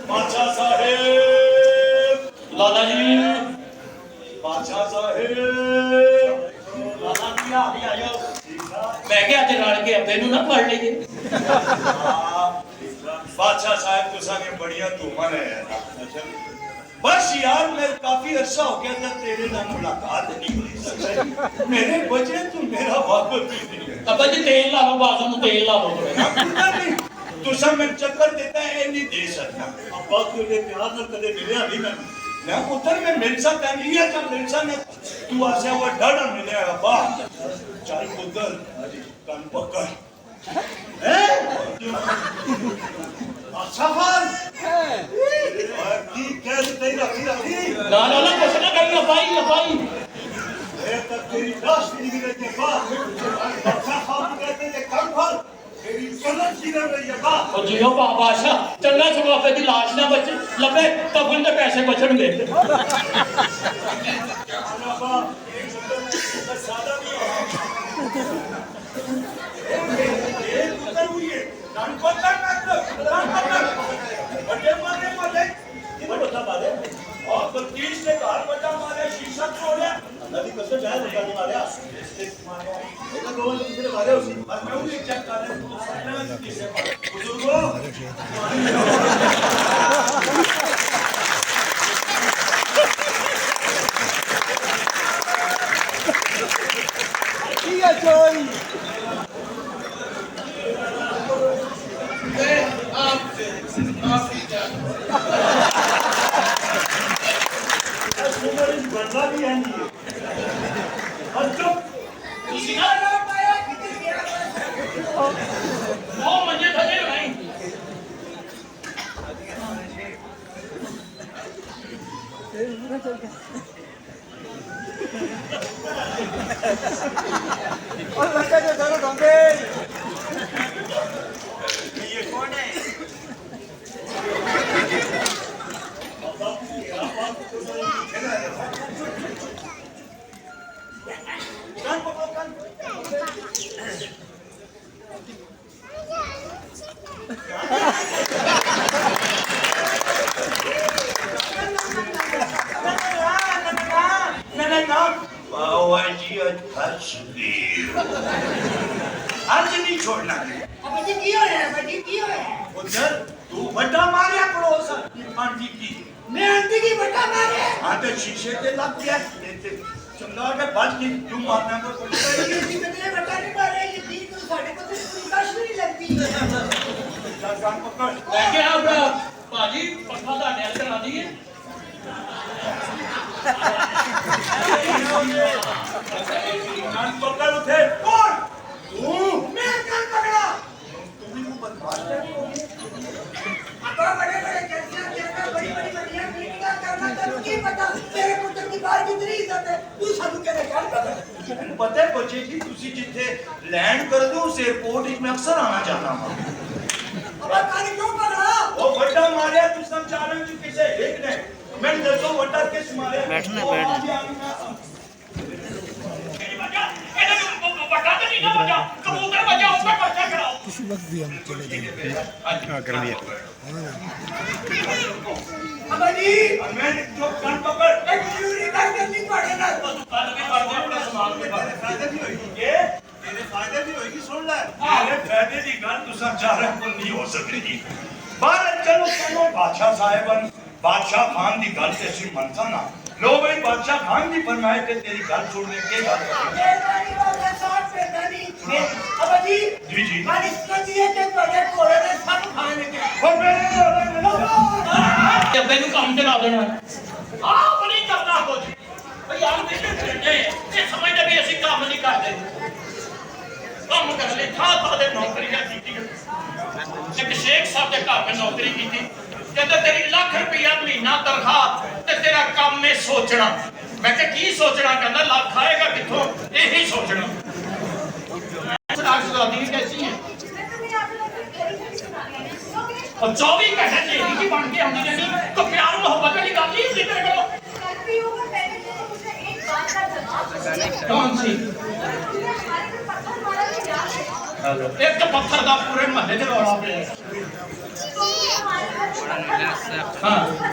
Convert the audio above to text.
बादशाह साहेब, लाला जी, बादशाह साहेब, लाला जी आ जाओ। मैं क्या अज रल के अब्बे नूं ना पढ़ लीजिए। बादशाह साहब तुसा ने बढ़िया धूमा है। बस यार मैं काफी अरसा हो गया था तेरे नाल मुलाकात नहीं हुई। मेरे बचे तू मेरा वाकफ भी नहीं है। अब्बा जी तेल ला लो, बाजू में तेल ला लो। तुसा मैं चक्कर देता है नहीं दे सकता। अब्बा तुझे प्यार न कदे मिले अभी मैं उधर में मिल सकता नहीं है जब मिल सकता तू आसे वो डर मिले अब्बा। चल उधर कान पकड़। अच्छा हाल ठीक है तेरी रखी रखी ना ना ना कुछ ना कहीं अब्बाई अब्बाई ये तक तेरी लाश नहीं मिले के बाद अच्छा हाल कहते थे कम फल तेरी सनत की रही है बा ओ जियो बादशाह चंगा चंगा पे दी लाश ना बचे लबे तब उनके पैसे बचणगे। अब्बा एक सेकंड सादा नहीं है और 30 ने घर बचा मारे शीशा तोड़े नदी कसम जाए बचा मारे एक दो दूसरे मारे उसी और मैं उन्हें चेक कर रहा हूं सामने किसे बुजुर्गों ठीक है चल बनना भी है नहीं अच्छा ਤੁਸੀਂ ਨਾ ਉਹ ਮੰਜੇ ਥੱਲੇ ਨਹੀਂ और लड़का जो दोनों ढोंगे ये कौन है आज नहीं छोड़ना उधर तू बड़ा मारिया पड़ोस आंटी की मैं आंटी की बटा मारे हाँ तो शीशे पे लग गया चंगा के बाद की क्यों मारना को ये कितने बटा नहीं मारे ये तीन तो साढ़े को तो काश नहीं लगती कान पकड़ मैं क्या भाजी पक्का दा डैल करा दिए कान पकड़ उठे कौन तू मैं कान पकड़ा तू भी को बदमाश है अपना बड़े बड़े जल्दियां करना बड़ी बड़ी बढ़िया मीटिंग करना तब की पता तेरे पुत्र की बात कितनी इज्जत है तू सब के कान पकड़ पता है बच्चे जी तुसी जिथे लैंड कर दो उस एयरपोर्ट में अक्सर आना चाहना हां अब कान क्यों पकड़ा वो बड़ा मारिया तू समझाने की किसे एक ने मैं दसो बड़ा किस मारे बैठना किसी वक्त भी हम चले जाएंगे हाँ कर दिया अब जी मैं जो कान पकड़ एक चोरी करनी पड़ेगा कल के कर दे अपना सामान के बारे फायदे भी होगी ये तेरे फायदे भी होगी सुन ले मेरे फायदे की गल तू समझाने को नहीं हो सकती बाहर चलो चलो बादशाह साहिबन बादशाह खान की गल से सी मनसा ना लो भाई बादशाह खान की फरमाए के तेरी गल सुनने के गल ये वाली बात है साथ पे नहीं अब जी जी मारी दिए के बड़े कोड़े ने सब खाने के और मेरे अब्बे नूं काम ते ला देना आ बड़ी करना हो जी भाई यार बेटे ये समझ ले भी ਅਸੀਂ ਕੰਮ ਨਹੀਂ ਕਰਦੇ ਕੰਮ ਕਰ ਲੈ ਥਾਂ ਦੇ ਨੌਕਰੀਆਂ ਕੀਤੀਆਂ ਇੱਕ ਸ਼ੇਖ ਸਾਹਿਬ ਦੇ ਘਰ ਮੈਂ ਨੌਕਰੀ ਕੀਤੀ ਕਹਿੰਦਾ ਤੇਰੀ ਲੱਖ ਰੁਪਇਆ ਮਹੀਨਾ ਤਨਖਾਹ ਤੇ ਤੇਰਾ ਕੰਮ ਹੈ ਸੋਚਣਾ ਮੈਂ ਕਿਹਾ ਕੀ ਸੋਚਣਾ ਕਹਿੰਦਾ ਲੱਖ ਆਏਗਾ ਕਿੱਥੋਂ ਇਹੀ ਸੋਚਣਾ ਸਲਾਦੀ कैसी है और 24 घंटे तेरी की बन के आनी नहीं तो प्यार मोहब्बत वाली गल नहीं होती तेरे को कौन सी एक पत्थर का पूरे महल च रौला पे हाँ